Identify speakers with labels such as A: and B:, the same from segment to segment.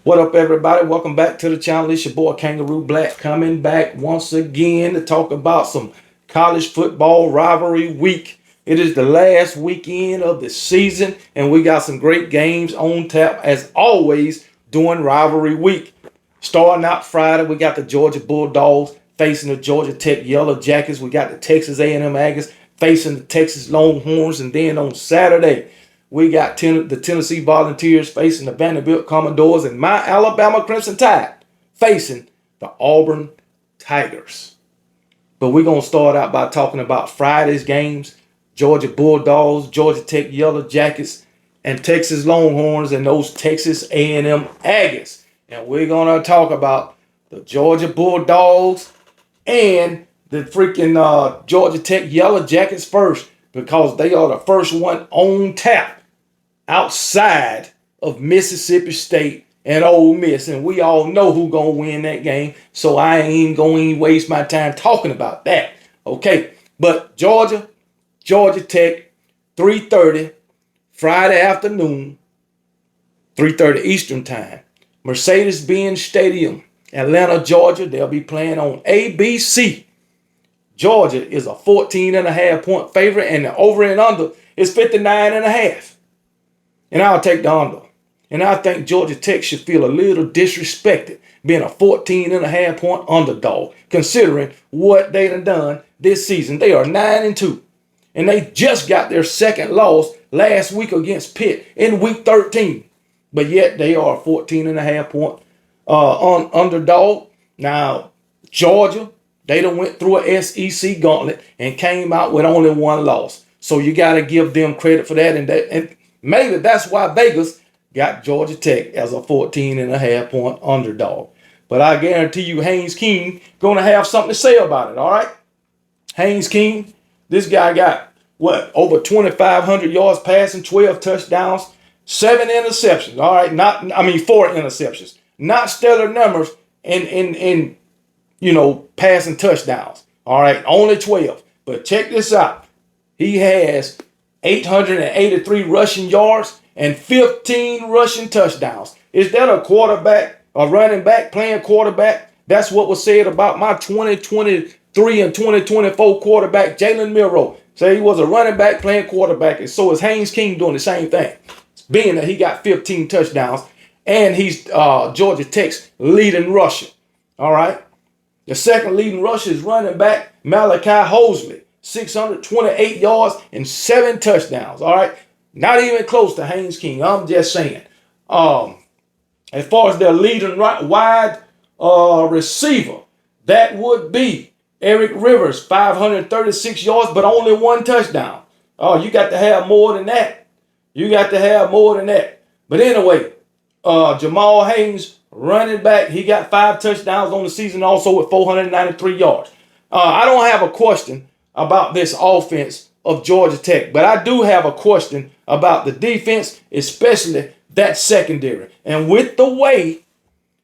A: What up, everybody? Welcome back to the channel. It's your boy Kangaroo Black coming back once again to talk about some college football rivalry week. It is the last weekend of the season, and we got some great games on tap as always during rivalry week. Starting out Friday, we got the Georgia Bulldogs facing the Georgia Tech Yellow Jackets. We got the Texas A&M Aggies facing the Texas Longhorns, and then on Saturday, we got the Tennessee Volunteers facing the Vanderbilt Commodores, and my Alabama Crimson Tide facing the Auburn Tigers. But we're going to start out by talking about Friday's games. Georgia Bulldogs, Georgia Tech Yellow Jackets, and Texas Longhorns, and those Texas A&M Aggies. And we're going to talk about the Georgia Bulldogs and the freaking Georgia Tech Yellow Jackets first, because they are the first one on tap outside of Mississippi State and Ole Miss. And we all know who's going to win that game, so I ain't going to waste my time talking about that. Okay, but Georgia Tech, 3:30, Friday afternoon, 3:30 Eastern Time, Mercedes-Benz Stadium, Atlanta, Georgia. They'll be playing on ABC. Georgia is a 14.5-point favorite, and the over and under is 59.5. And I'll take the under. And I think Georgia Tech should feel a little disrespected being a 14.5-point underdog, considering what they done this season. They are 9-2. And they just got their second loss last week against Pitt in week 13. But yet they are a 14.5-point underdog. Now, Georgia, they done went through a SEC gauntlet and came out with only one loss. So you got to give them credit for that. And maybe that's why Vegas got Georgia Tech as a 14.5-point underdog. But I guarantee you Haynes King going to have something to say about it, all right? Haynes King, this guy got, over 2,500 yards passing, 12 touchdowns, 7 interceptions, all right? 4 interceptions. Not stellar numbers in passing touchdowns. All right, only 12. But check this out. He has 883 rushing yards and 15 rushing touchdowns. Is that a running back playing quarterback? That's what was said about my 2023 and 2024 quarterback, Jalen Milroe. Say he was a running back playing quarterback, and so is Haynes King doing the same thing, being that he got 15 touchdowns, and he's Georgia Tech's leading rusher. All right. The second leading rusher is running back Malachi Hosley, 628 yards and 7 touchdowns. All right. Not even close to Haynes King. I'm just saying. As far as their leading wide receiver, that would be Eric Rivers, 536 yards, but only 1 touchdown. Oh, you got to have more than that. But anyway, Jamal Haynes, running back, he got 5 touchdowns on the season, also with 493 yards. I don't have a question about this offense of Georgia Tech, but I do have a question about the defense, especially that secondary. And with the way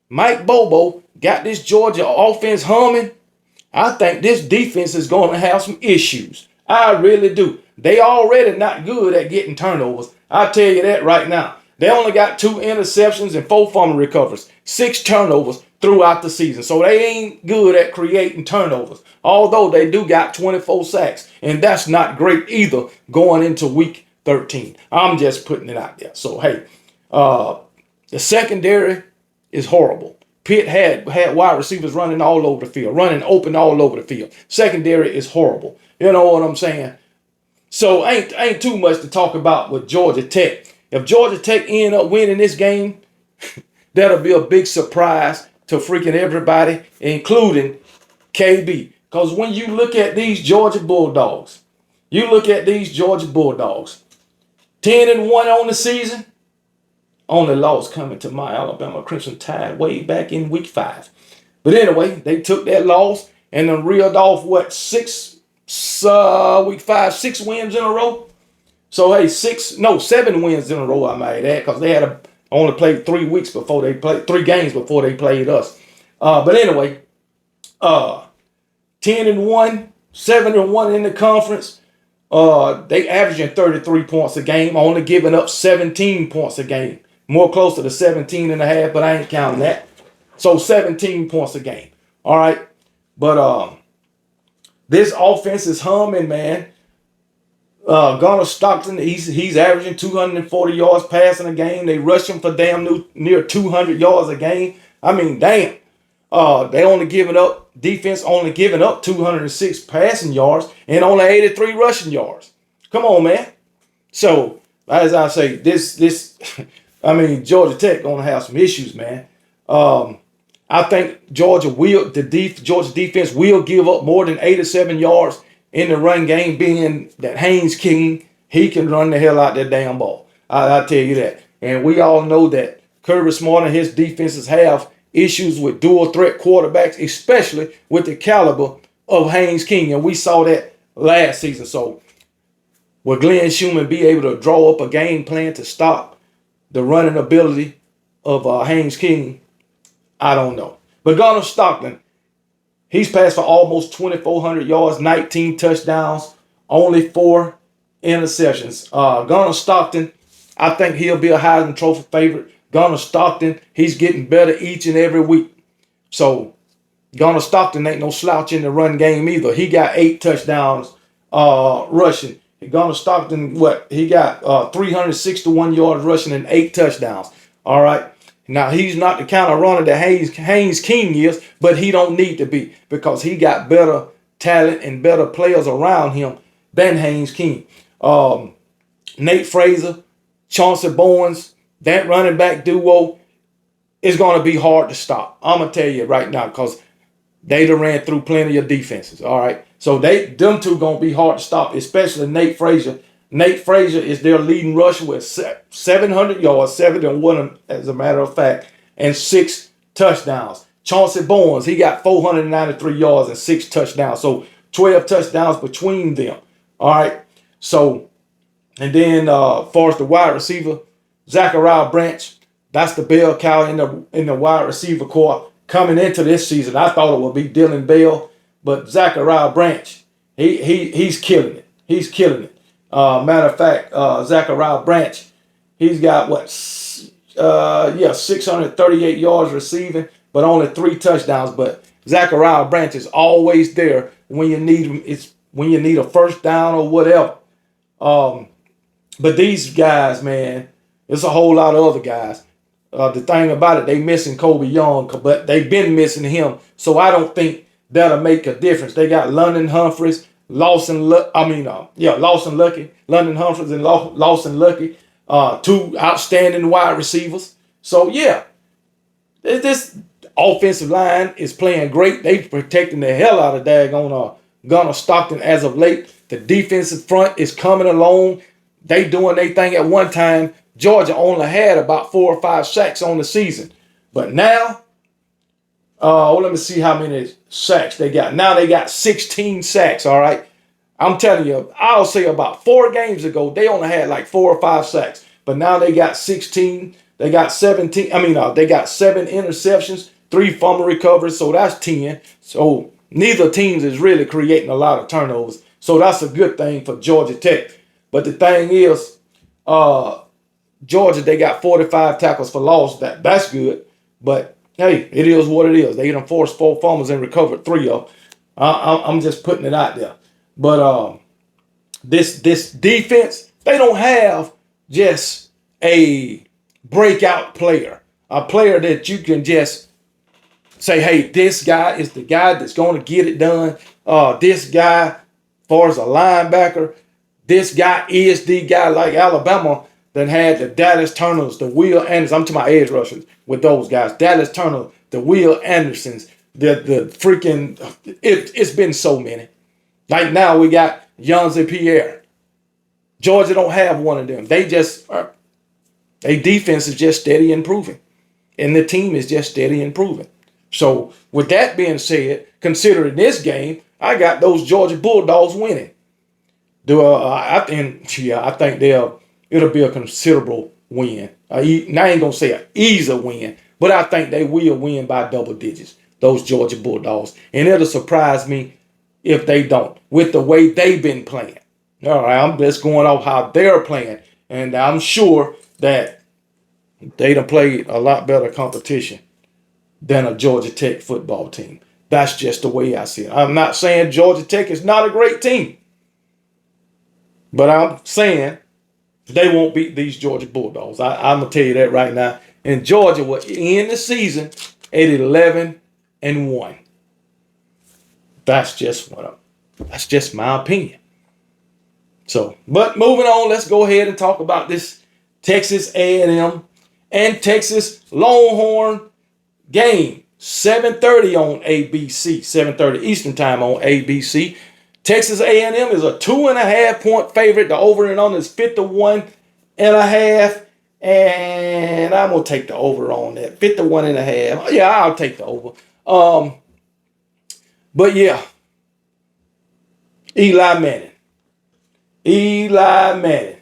A: Mike Bobo got this Georgia offense humming, I think this defense is going to have some issues. I really do. They already not good at getting turnovers. I'll tell you that right now. They only got 2 interceptions and 4 fumble recoveries, 6 turnovers throughout the season. So they ain't good at creating turnovers, although they do got 24 sacks. And that's not great either going into week 13. I'm just putting it out there. So, hey, the secondary is horrible. Pitt had wide receivers running all over the field, running open all over the field. Secondary is horrible. You know what I'm saying? So ain't too much to talk about with Georgia Tech. If Georgia Tech end up winning this game, that'll be a big surprise to freaking everybody, including KB. Because when you look at these Georgia Bulldogs, 10-1 on the season, only loss coming to my Alabama Crimson Tide way back in week 5. But anyway, they took that loss and then reeled off, week 5, 6 wins in a row. So, hey, 7 wins in a row, I might add, because they had only played 3 weeks before they played, 3 games before they played us. But anyway, 10-1, 7-1 in the conference. They averaging 33 points a game, only giving up 17 points a game. more closer to 17 and a half, but I ain't counting that. So 17 points a game. All right. But this offense is humming, man. Gunnar Stockton, he's averaging 240 yards passing a game. They rush him for damn near 200 yards a game. I mean, damn. They only giving up, defense only giving up 206 passing yards and only 83 rushing yards. Come on, man. So, as I say, I mean, Georgia Tech gonna have some issues, man. I think Georgia defense will give up more than 87 yards in the run game, being that Haynes King, he can run the hell out that damn ball. I tell you that. And we all know that Kirby Smart and his defenses have issues with dual threat quarterbacks, especially with the caliber of Haynes King. And we saw that last season. So will Glenn Schumann be able to draw up a game plan to stop the running ability of Haynes King? I don't know. But Gunnar Stockton, he's passed for almost 2,400 yards, 19 touchdowns, only 4 interceptions. Gunnar Stockton, I think he'll be a Heisman Trophy favorite. Gunnar Stockton, he's getting better each and every week. So Gunnar Stockton ain't no slouch in the run game either. He got 8 touchdowns rushing. Gunnar Stockton, he got 361 yards rushing and 8 touchdowns. All right. Now, he's not the kind of runner that Haynes King is, but he don't need to be because he got better talent and better players around him than Haynes King. Nate Fraser, Chauncey Bowens, that running back duo is going to be hard to stop. I'm going to tell you right now because they done ran through plenty of defenses, all right? So them two going to be hard to stop, especially Nate Fraser. Nate Fraser is their leading rusher with 700 yards, 7-1 as a matter of fact, and 6 touchdowns. Chauncey Bowens, he got 493 yards and 6 touchdowns. So 12 touchdowns between them. All right. So, and then as far as the wide receiver, Zachariah Branch, that's the bell cow in the wide receiver corps coming into this season. I thought it would be Dylan Bell, but Zachariah Branch, he's killing it. He's killing it. Matter of fact, Zachariah Branch, he's got 638 yards receiving, but only 3 touchdowns. But Zachariah Branch is always there when you need him. It's when you need a first down or whatever. But these guys, man, it's a whole lot of other guys. The thing about it, they missing Kobe Young, but they've been missing him. So I don't think that'll make a difference. They got London Humphreys, Lawson Lucky, London Humphreys and Lawson Lucky, 2 outstanding wide receivers. So yeah, this offensive line is playing great. They protecting the hell out of daggone Gunnar Stockton as of late. The defensive front is coming along. They doing their thing. At one time, Georgia only had about 4 or 5 sacks on the season, but now, let me see how many sacks they got. Now they got 16 sacks, all right? I'm telling you, I'll say about 4 games ago, they only had like 4 or 5 sacks. But now they got 16. They got 17. They got 7 interceptions, 3 fumble recoveries, so that's 10. So neither teams is really creating a lot of turnovers. So that's a good thing for Georgia Tech. But the thing is, Georgia, they got 45 tackles for loss. That's good. But hey, it is what it is. They done forced 4 fumbles and recovered 3 of them. I'm just putting it out there. But this defense, they don't have just a breakout player, a player that you can just say, hey, this guy is the guy that's going to get it done. This guy, as far as a linebacker, this guy is the guy. Like Alabama that had the Dallas Turners, the Will Anderson. I'm talking about edge rushers with those guys. Dallas Turner, the Will Andersons, the freaking, it's been so many. Like now we got Yonze Pierre. Georgia don't have one of them. They defense is just steady improving. And the team is just steady improving. So with that being said, considering this game, I got those Georgia Bulldogs winning. I think it'll be a considerable win. I ain't gonna say an easy win, but I think they will win by double digits, those Georgia Bulldogs. And it'll surprise me if they don't, with the way they've been playing. All right, I'm just going off how they're playing. And I'm sure that They done played a lot better competition than a Georgia Tech football team. That's just the way I see it. I'm not saying Georgia Tech is not a great team, but I'm saying they won't beat these Georgia Bulldogs. I'm gonna tell you that right now. And Georgia will end the season at 11-1. That's just that's just my opinion. So, but moving on, let's go ahead and talk about this Texas A&M and Texas Longhorn game. 7:30 on ABC, 7:30 Eastern time on ABC. Texas A&M is a 2.5-point favorite. The over and under is 51.5. And I'm going to take the over on that. 51.5. Yeah, I'll take the over. But yeah, Eli Manning. Eli Manning.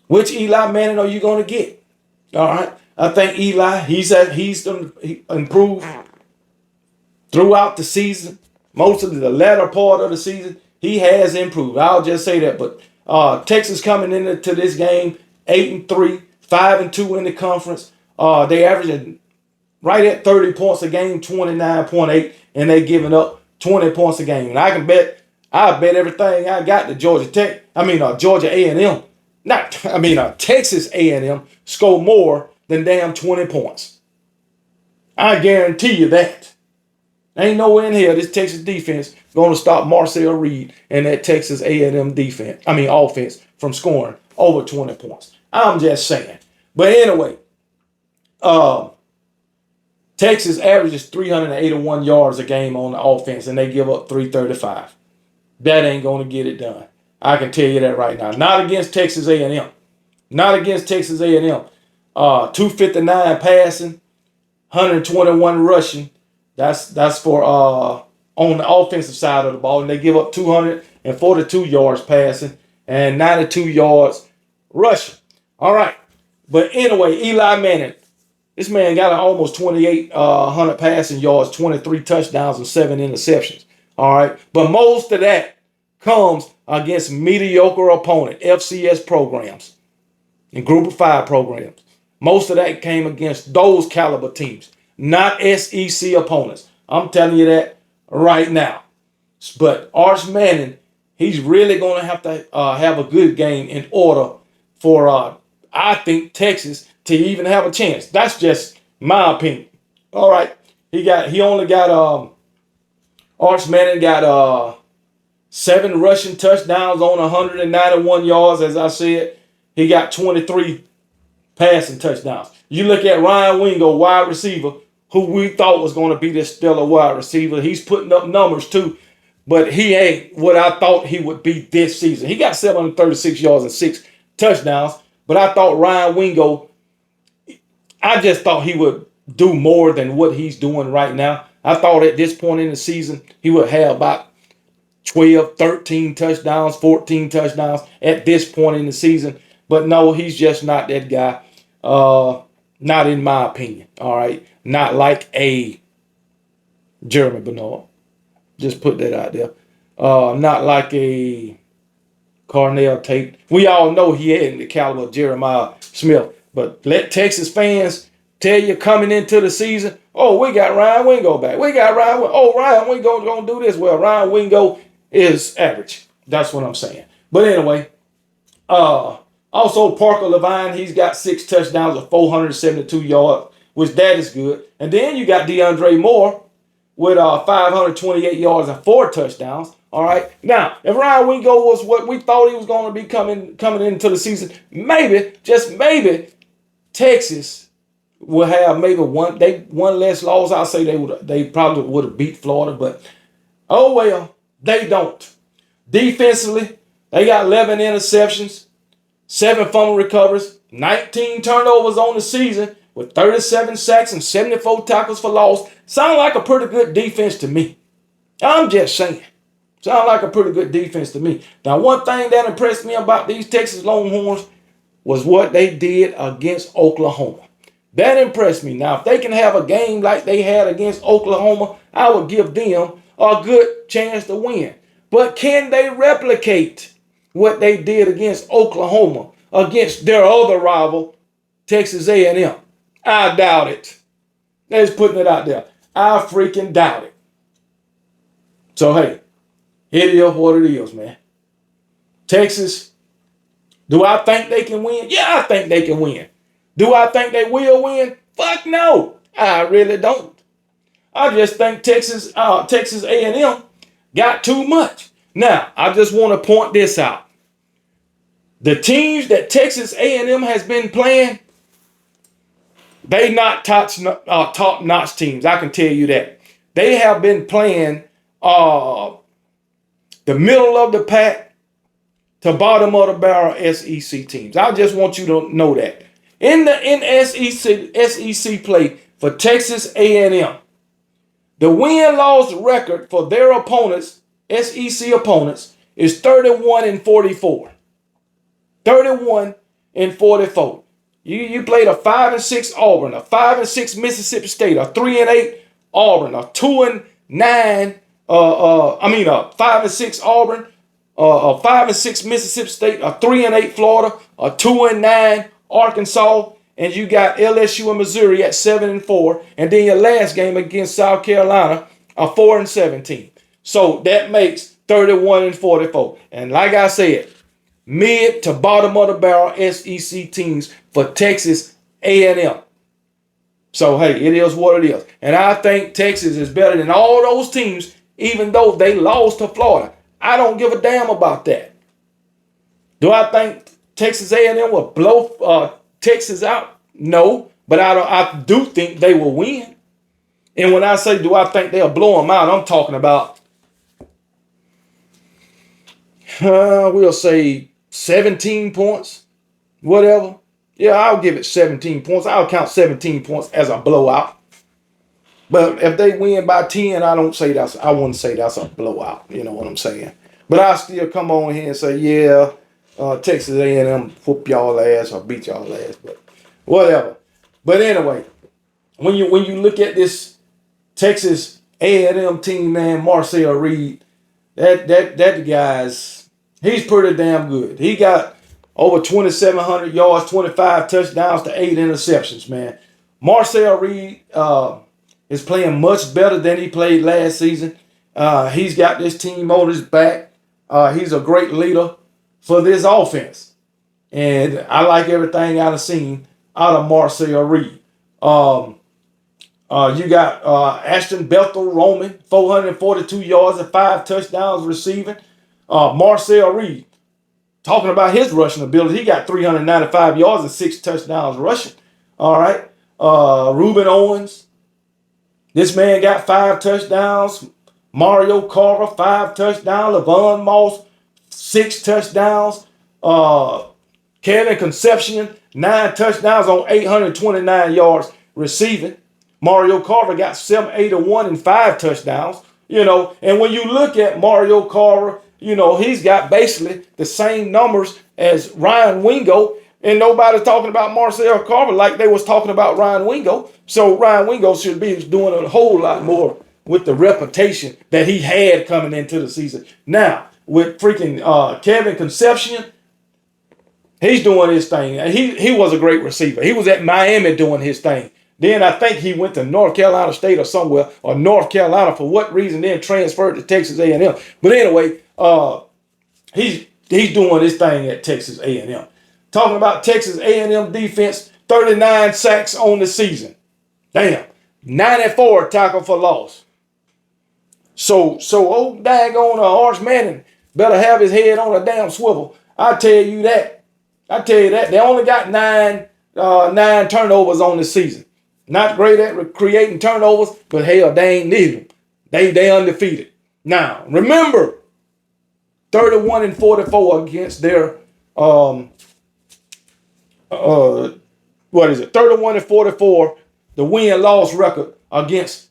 A: Which Eli Manning are you going to get? All right. I think Eli, he's improved throughout the season. Most of the latter part of the season, he has improved. I'll just say that. But Texas coming into this game 8-3, 5-2 in the conference. They averaging right at 30 points a game, 29.8, and they giving up 20 points a game. And I bet everything I got to Georgia A&M. Texas A&M score more than damn 20 points. I guarantee you that. Ain't nowhere in here this Texas defense going to stop Marcel Reed and that Texas A&M offense from scoring over 20 points. I'm just saying. But anyway, Texas averages 381 yards a game on the offense, and they give up 335. That ain't going to get it done. I can tell you that right now. Not against Texas A&M. Not against Texas A&M. 259 passing, 121 rushing. That's for on the offensive side of the ball, and they give up 242 yards passing and 92 yards rushing. All right, but anyway, Eli Manning, this man got almost 2,800 passing yards, 23 touchdowns, and 7 interceptions. All right, but most of that comes against mediocre opponent FCS programs and Group of 5 programs. Most of that came against those caliber teams, not SEC opponents. I'm telling you that right now. But Arch Manning, he's really going to have a good game in order for, I think, Texas to even have a chance. That's just my opinion. All right. Arch Manning got 7 rushing touchdowns on 191 yards, as I said. He got 23 passing touchdowns. You look at Ryan Wingo, wide receiver, who we thought was going to be this stellar wide receiver. He's putting up numbers too, but he ain't what I thought he would be this season. He got 736 yards and 6 touchdowns, but I thought Ryan Wingo, I just thought he would do more than what he's doing right now. I thought at this point in the season, he would have about 12, 13 touchdowns, 14 touchdowns at this point in the season. But no, he's just not that guy. Not in my opinion. All right. Not like a Jeremy Bernard. Just put that out there. Not like a Cornell Tate. We all know he ain't the caliber of Jeremiah Smith. But let Texas fans tell you coming into the season, oh, we got Ryan Wingo back. We got Ryan Wingo. Oh, Ryan Wingo going to do this. Well, Ryan Wingo is average. That's what I'm saying. But anyway, also Parker Levine, he's got 6 touchdowns of 472 yards, which that is good. And then you got DeAndre Moore with 528 yards and 4 touchdowns. All right. Now, if Ryan Wingo was what we thought he was going to be coming into the season, maybe, just maybe, Texas will have maybe one less loss. I'll say they probably would have beat Florida, but oh well, they don't. Defensively, they got 11 interceptions, 7 fumble recoveries, 19 turnovers on the season with 37 sacks and 74 tackles for loss. Sound like a pretty good defense to me. I'm just saying. Sound like a pretty good defense to me. Now, one thing that impressed me about these Texas Longhorns was what they did against Oklahoma. That impressed me. Now, if they can have a game like they had against Oklahoma, I would give them a good chance to win. But can they replicate what they did against Oklahoma, against their other rival, Texas A&M. I doubt it. They're just putting it out there. I freaking doubt it. So, hey, it is what it is, man. Texas, do I think they can win? Yeah, I think they can win. Do I think they will win? Fuck no. I really don't. I just think Texas A&M got too much. Now, I just want to point this out. The teams that Texas A&M has been playing, they not top-notch teams. I can tell you that. They have been playing the middle of the pack to bottom of the barrel SEC teams. I just want you to know that. In SEC play for Texas A&M, the win-loss record for their opponents, SEC opponents, is 31-44. 31-44. You played a 5-6 Auburn, a 5-6 Mississippi State, a 3-8 Auburn, a 2-9. A 5-6 Auburn, a 5-6 Mississippi State, a 3-8 Florida, a 2-9 Arkansas, and you got LSU and Missouri at 7-4, and then your last game against South Carolina, a 4-7 team. So that makes 31-44. And like I said, mid to bottom of the barrel SEC teams for Texas A&M. So, hey, it is what it is. And I think Texas is better than all those teams, even though they lost to Florida. I don't give a damn about that. Do I think Texas A&M will blow Texas out? No, but I do think they will win. And when I say do I think they'll blow them out, I'm talking about, we'll say 17 points, whatever. Yeah, I'll give it 17 points. I'll count 17 points as a blowout. But if they win by 10, I wouldn't say that's a blowout. You know what I'm saying? But I still come on here and say, yeah, Texas A&M whoop y'all ass or beat y'all ass, but whatever. But anyway, when you look at this Texas A&M team, man, Marcel Reed, that guy's, he's pretty damn good. He got over 2,700 yards, 25 touchdowns to 8 interceptions, man. Marcel Reed is playing much better than he played last season. He's got this team on his back. He's a great leader for this offense. And I like everything I've seen out of Marcel Reed. You got Ashton Bethel Roman, 442 yards and 5 touchdowns receiving. Marcel Reed, talking about his rushing ability, he got 395 yards and 6 touchdowns rushing. All right. Reuben Owens, this man got 5 touchdowns. Mario Carver, 5 touchdowns. Levon Moss, 6 touchdowns. Kevin Concepcion, 9 touchdowns on 829 yards receiving. Mario Carver got 781 and 5 touchdowns. You know, and when you look at Mario Carver, you know, he's got basically the same numbers as Ryan Wingo. And nobody's talking about Marcel Carver like they was talking about Ryan Wingo. So Ryan Wingo should be doing a whole lot more with the reputation that he had coming into the season. Now, with freaking Kevin Concepcion, he's doing his thing. He was a great receiver. He was at Miami doing his thing. Then I think he went to North Carolina State or somewhere, or North Carolina for what reason, then transferred to Texas A&M. But anyway, he's doing his thing at Texas A&M. Talking about Texas A&M defense, 39 sacks on the season. Damn. 94 tackle for loss. So old daggone Arch Manning better have his head on a damn swivel. I tell you that. They only got nine turnovers on the season. Not great at creating turnovers, but hell, they ain't need them. They undefeated. Now, remember, 31-44 against their 31-44, the win-loss record against,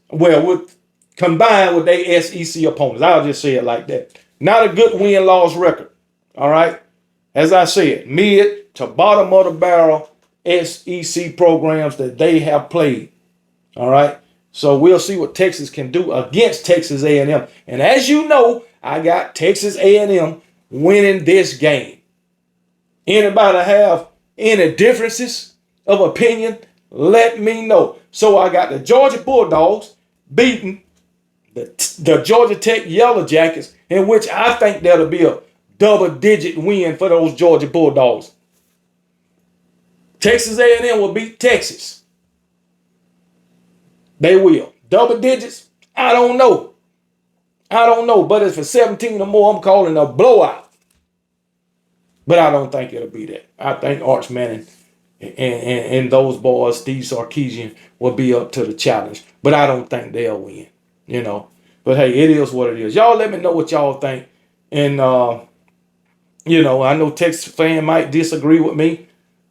A: combined with their SEC opponents. I'll just say it like that. Not a good win-loss record. All right. As I said, mid to bottom of the barrel SEC programs that they have played. All right. So we'll see what Texas can do against Texas A&M. And as you know, I got Texas A&M winning this game. Anybody have any differences of opinion, let me know. So I got the Georgia Bulldogs beating the Georgia Tech Yellow Jackets, in which I think that'll be a double-digit win for those Georgia Bulldogs. Texas A&M will beat Texas. They will. Double digits? I don't know. But it's for 17 or more. I'm calling a blowout. But I don't think it'll be that. I think Arch Manning and those boys, Steve Sarkisian, will be up to the challenge. But I don't think they'll win. But hey, it is what it is. Y'all let me know what y'all think. And, I know Texas fans might disagree with me.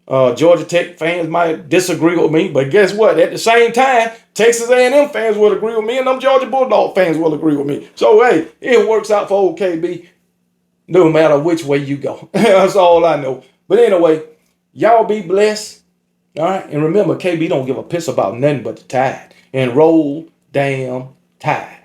A: Georgia Tech fans might disagree with me, but guess what? At the same time, Texas A&M fans will agree with me, and them Georgia Bulldog fans will agree with me. So, hey, it works out for OKB no matter which way you go. That's all I know. But anyway, y'all be blessed. All right? And remember, KB don't give a piss about nothing but the Tide. And roll damn Tide.